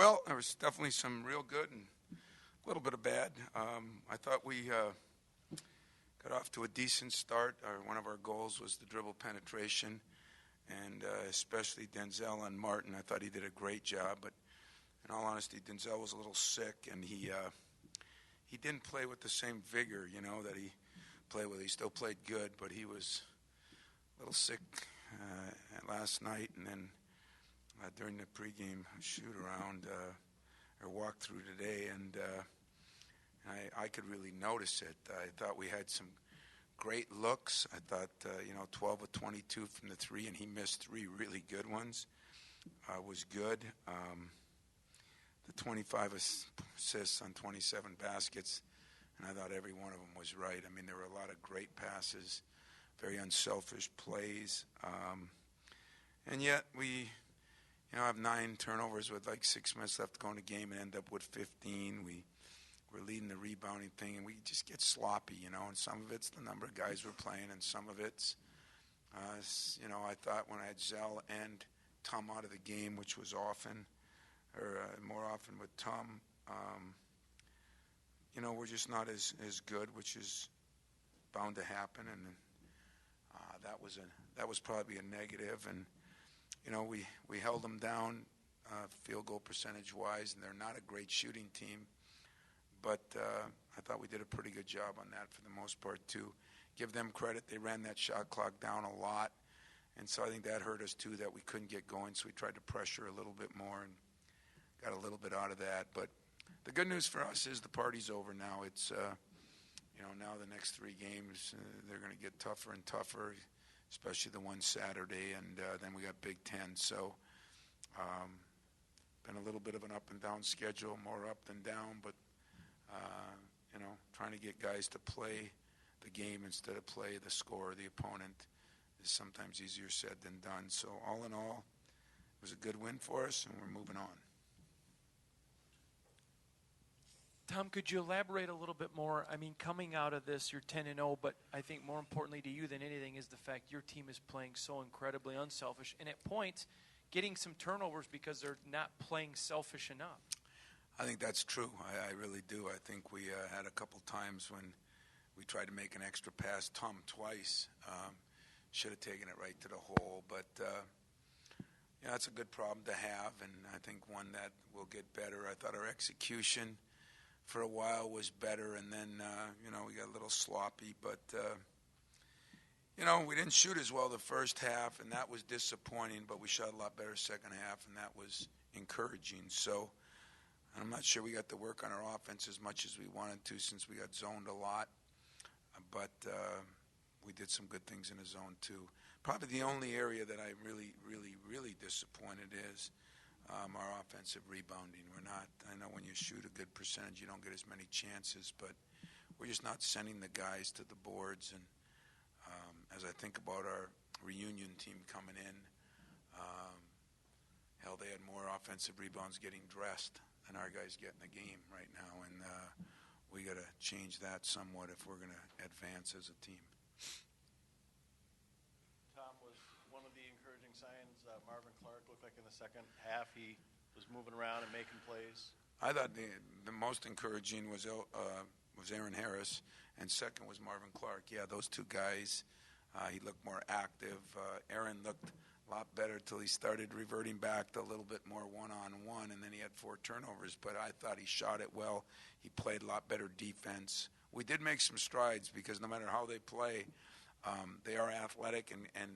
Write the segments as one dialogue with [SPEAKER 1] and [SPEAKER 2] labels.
[SPEAKER 1] Well, there was definitely some real good and a little bit of bad. I thought we got off to a decent start. One of our goals was the dribble penetration, and especially Denzel and Martin. I thought he did a great job, but in all honesty, Denzel was a little sick, and he didn't play with the same vigor, that he played with. He still played good, but he was a little sick last night, and then during the pregame shoot around or walk through today, and I could really notice it. I thought we had some great looks. I thought 12 of 22 from the three, and he missed three really good ones. Was good. The 25 assists on 27 baskets, and I thought every one of them was right. I mean, there were a lot of great passes, very unselfish plays, and yet we have 9 turnovers with like 6 minutes left to go in the game and end up with 15. We're leading the rebounding thing, and we just get sloppy, and some of it's the number of guys we're playing, and some of it's, I thought when I had Zell and Tom out of the game, which was often, or more often with Tom, we're just not as good, which is bound to happen, and that was probably a negative, and we held them down field goal percentage wise, and they're not a great shooting team, but I thought we did a pretty good job on that for the most part too. Give them credit; they ran that shot clock down a lot, and so I think that hurt us too, that we couldn't get going. So we tried to pressure a little bit more and got a little bit out of that. But the good news for us is the party's over now. It's now the next 3 games they're going to get tougher and tougher, especially the one Saturday, and then we got Big Ten. So been a little bit of an up and down schedule, more up than down, but trying to get guys to play the game instead of play the score of the opponent is sometimes easier said than done. So all in all, it was a good win for us, and we're moving on.
[SPEAKER 2] Tom, could you elaborate a little bit more? I mean, coming out of this, you're 10-0, but I think more importantly to you than anything is the fact your team is playing so incredibly unselfish, and at points getting some turnovers because they're not playing selfish enough.
[SPEAKER 1] I think that's true. I really do. I think we had a couple times when we tried to make an extra pass. Tom twice should have taken it right to the hole, but that's a good problem to have, and I think one that will get better. I thought our execution for a while was better, and then we got a little sloppy, but we didn't shoot as well the first half, and that was disappointing, but we shot a lot better second half, and that was encouraging. So I'm not sure we got to work on our offense as much as we wanted to, since we got zoned a lot, but we did some good things in the zone too. Probably the only area that I'm really, really, really disappointed is our offensive rebounding. I know when you shoot a good percentage, you don't get as many chances, but we're just not sending the guys to the boards. And as I think about our reunion team coming in, they had more offensive rebounds getting dressed than our guys get in the game right now, and we got to change that somewhat if we're going to advance as a team.
[SPEAKER 3] Tom, was one of the encouraging signs Marvin Clark looked like in the second half? He was moving around and making plays.
[SPEAKER 1] I thought the most encouraging was Aaron Harris, and second was Marvin Clark. Yeah, those two guys, he looked more active. Aaron looked a lot better till he started reverting back to a little bit more one-on-one, and then he had 4 turnovers, but I thought he shot it well. He played a lot better defense. We did make some strides because no matter how they play, they are athletic, and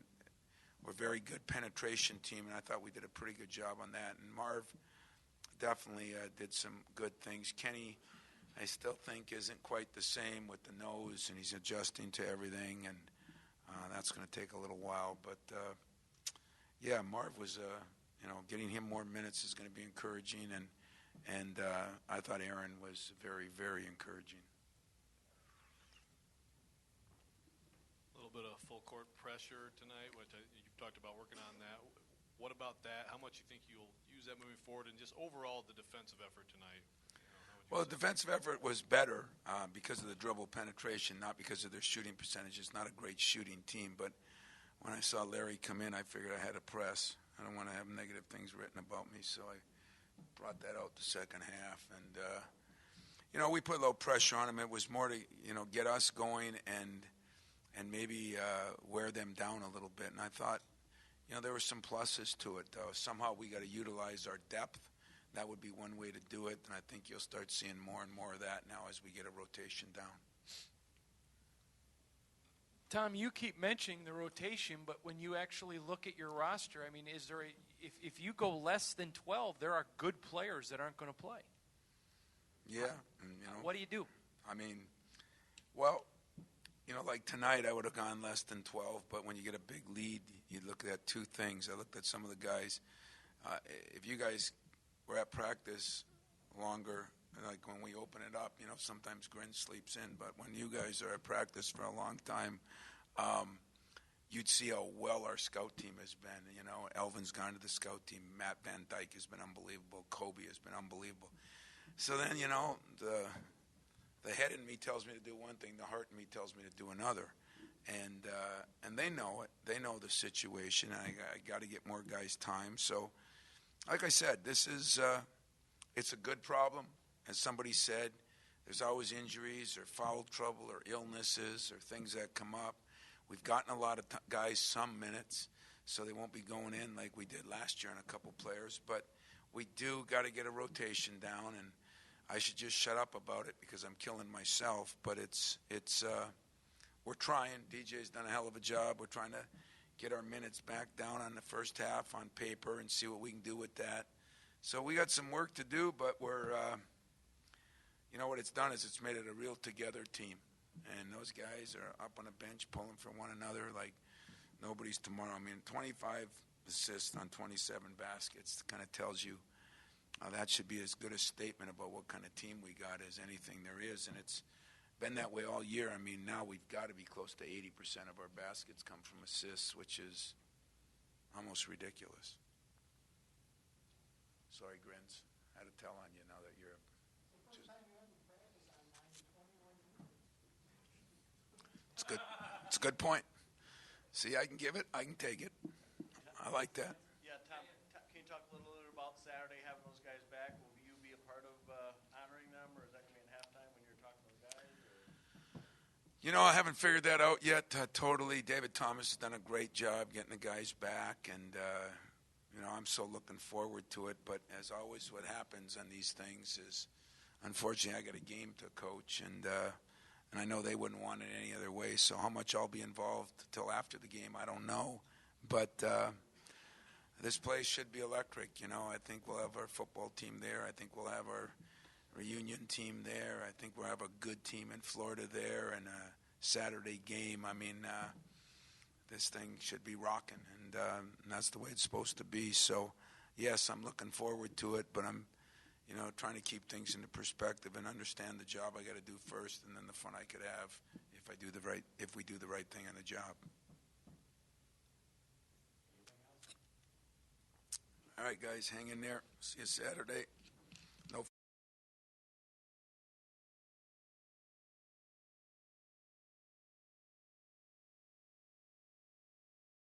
[SPEAKER 1] we're a very good penetration team, and I thought we did a pretty good job on that. And Marv definitely did some good things. Kenny, I still think, isn't quite the same with the nose, and he's adjusting to everything, and that's going to take a little while. But, Marv was, getting him more minutes is going to be encouraging, and I thought Aaron was very, very encouraging.
[SPEAKER 4] Bit of full court pressure tonight, which you've talked about working on that. What about that? How much you think you'll use that moving forward, and just overall the defensive effort tonight?
[SPEAKER 1] Well, the defensive effort was better because of the dribble penetration, not because of their shooting percentage. It's not a great shooting team, but when I saw Larry come in, I figured I had to press. I don't want to have negative things written about me, so I brought that out the second half. And, we put a little pressure on them. It was more to, get us going and maybe wear them down a little bit. And I thought, there were some pluses to it, though. Somehow we got to utilize our depth. That would be one way to do it. And I think you'll start seeing more and more of that now as we get a rotation down.
[SPEAKER 2] Tom, you keep mentioning the rotation, but when you actually look at your roster, I mean, is there if you go less than 12, there are good players that aren't going to play.
[SPEAKER 1] Yeah.
[SPEAKER 2] What do you do?
[SPEAKER 1] I mean, well, like tonight I would have gone less than 12, but when you get a big lead, you look at two things. I looked at some of the guys. If you guys were at practice longer, like when we open it up, sometimes Grin sleeps in, but when you guys are at practice for a long time, you'd see how well our scout team has been. Elvin's gone to the scout team. Matt Van Dyke has been unbelievable. Kobe has been unbelievable. So then, the head in me tells me to do one thing. The heart in me tells me to do another. And they know it. They know the situation. I got to get more guys time. So, like I said, this is it's a good problem. As somebody said, there's always injuries or foul trouble or illnesses or things that come up. We've gotten a lot of guys some minutes, so they won't be going in like we did last year on a couple players. But we do got to get a rotation down, and I should just shut up about it because I'm killing myself. But it's we're trying. DJ's done a hell of a job. We're trying to get our minutes back down on the first half on paper and see what we can do with that. So we got some work to do, but we're what it's done is it's made it a real together team. And those guys are up on a bench pulling for one another like nobody's tomorrow. I mean, 25 assists on 27 baskets kind of tells you that should be as good a statement about what kind of team we got as anything there is. And it's been that way all year. I mean, now we've got to be close to 80% of our baskets come from assists, which is almost ridiculous. Sorry, Grins. I had to tell on you now that you're It's good. It's a good point. See, I can give it. I can take it. I like that.
[SPEAKER 3] Yeah, Tom, can you talk a little bit about Saturday, having those guys back? Will you be a part of honoring them, or is that going to be in halftime when you're talking to the guys? Or?
[SPEAKER 1] I haven't figured that out yet totally. David Thomas has done a great job getting the guys back, and, I'm so looking forward to it. But as always, what happens on these things is, unfortunately, I got a game to coach, and I know they wouldn't want it any other way. So how much I'll be involved till after the game, I don't know. But this place should be electric. I think we'll have our football team there. I think we'll have our reunion team there. I think we'll have a good team in Florida there and a Saturday game. I mean, this thing should be rocking, and that's the way it's supposed to be. So, yes, I'm looking forward to it, but I'm trying to keep things into perspective and understand the job I got to do first, and then the fun I could have if we do the right thing on the job. All right, guys, hang in there. See you Saturday.